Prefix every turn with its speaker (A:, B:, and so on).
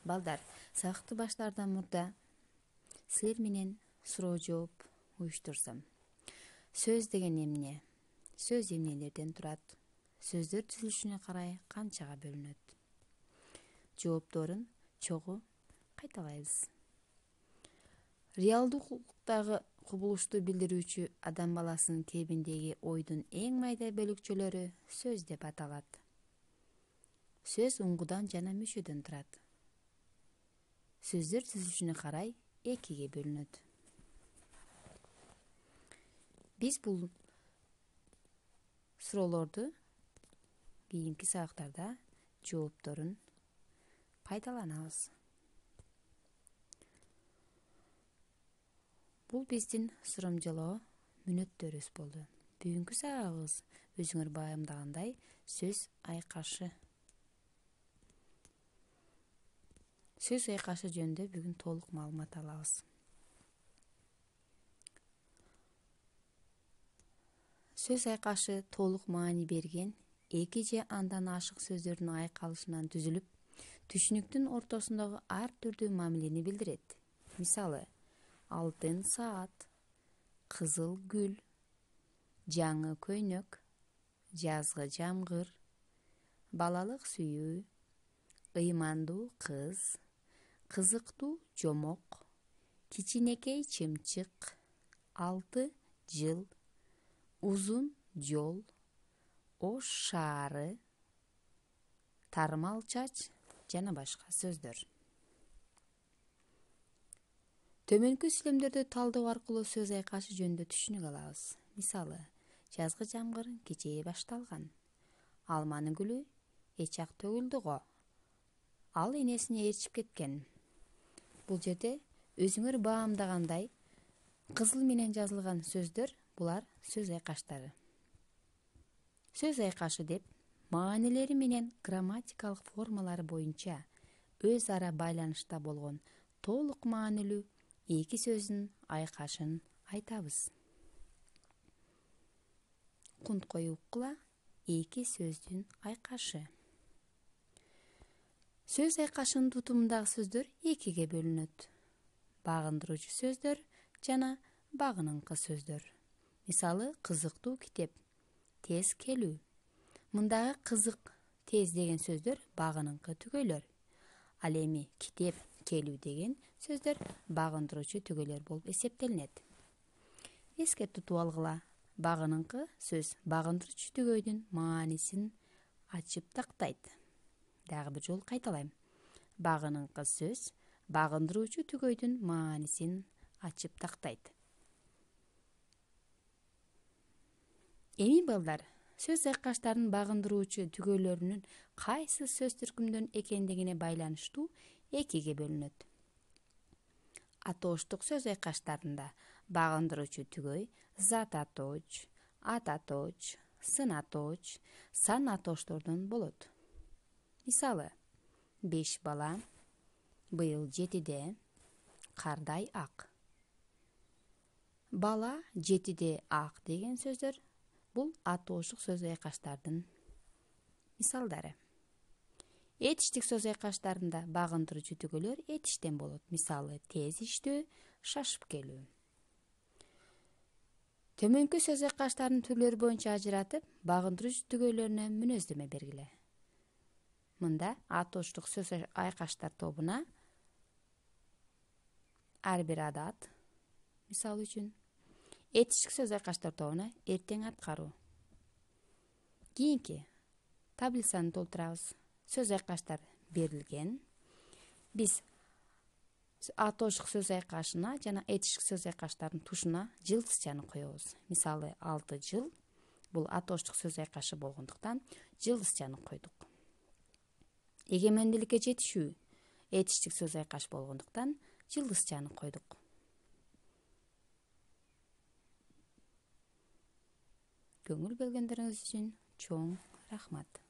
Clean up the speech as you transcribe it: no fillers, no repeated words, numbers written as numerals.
A: Балдар, сабакты баштаардан мурда силер менен суроо жооп уюштурсам. Сөз деген эмне? Сөз эмнелерден турат? Сөздөр түзүлүшүнө карай канчага бөлүнөт? Жоопторун чогуу кайталайбыз. Реалдуулуктагы кубулушту билдирүүчү адам баласынын тебиндеги ойдун эң майда бөлүкчөлөрү сөз деп аталат. Сөз уңгудан жана мүшөдөн турат. Сөздөр түзүлүшүнө карай экиге бөлүнөт. Биз бул суроолорду кийинки сабактарда жоопторун пайдаланабыз. Бул биздин сурамжылоо мүнөттөрүбүз болду. Бүгүнкү сабагыбыз өзүңөр байымдагандай сөз айкашы. Сөз айкашы жөнүндө бүгүн толук маалымат алабыз. Сөз айкашы толук маани берген эки же андан ашык сөздөрдүн айкалышынан түзүлүп, түшүнүктүн ортосундагы ар түрдүү мамилени билдирет. Мисалы, алтын саат, кызыл гүл, жаңы көйнөк, жазгы жамгыр, балалык сүйүү, ыймандуу кыз, кызыктуу жомок, кичинекей чымчык, 6 жыл, узун жол, ош шаары, тармал чач жана башка сөздөр. Төмөнкү сүйлөмдөрдү талдоо аркылуу сөз айкашы жөнүндө түшүнүк алабыз. Мисалы, жазгы жамгыр кечээ башталган. Алманын гүлү эчак төгүлдү го. Ал энесине ээрчип кеткен. Бул жерде өзүңөр баамдагандай кызыл менен жазылган сөздөр булар сөз айкаштары. Сөз айкашы деп маанилери менен грамматикалык формалары боюнча өз ара байланышта болгон толук маанилүү эки сөздүн айкашын айтабыз. Кунткой уккула эки сөздүн айкашы. Сөз айкашынын тутумундагы сөздөр экиге бөлүнөт. Багындыруучу сөздөр жана багыныңкы сөздөр. Мисалы, кызыктуу китеп, тез келүү. Мындагы кызык, тез деген сөздөр багыныңкы түгөйлөр. Ал эми китеп, келүү деген сөздөр багындыруучу түгөйлөр болуп эсептелинет. Эске тутуп алгыла, багыныңкы сөз багындыруучу түгөйдүн маанисин ачып тактайт. Дагы бир жолу кайталайм. Багыныңкы сөз багындыруучу түгөйдүн маанисин ачып тактайт. Эми балдар, сөз айкаштарынын багындыруучу түгөйлөрүнүн кайсы сөз түркүмдөн экендигине байланыштуу экиге бөлүнөт. Атооштук сөз айкаштарында багындыруучу түгөй зат атооч, ат атооч, сын атооч, сан атооштордон болот. Мисалы, 5 бала, быйыл 7-де, кардай ак. Бала 7-де ак деген сөздөр бул атооштук сөз айкаштардын мисалдары. Этиштик сөз айкаштарында багындыруучу түгөйлөр этиштен болот. Мисалы, тез иштөө, шашып келүү. Төмөнкү сөз айкаштардын түрлөрү боюнча ажыратып, багындыруучу түгөйлөрүнө мүнөздөмө бергиле. Мында атооштук сөз айкаштар тобуна ар бир адат, мисалы үчүн, этиштик сөз айкаштар тобуна эртең аткаруу. Кийинки таблицаны толтурабыз. Сөз айкаштар берилген. Биз атооштук сөз айкашына жана этиштик сөз айкаштардын тушуна жылдызчаны коебуз. Мисалы, 6 жыл бул атооштук сөз айкашы болгондуктан жылдызчаны койдук. Эгемендүүлүккө жетишүү этиштик сөз айкаш болгондуктан жылдызчаны койдук. Көңүл бөлгөндөрүңүз үчүн чоң рахмат.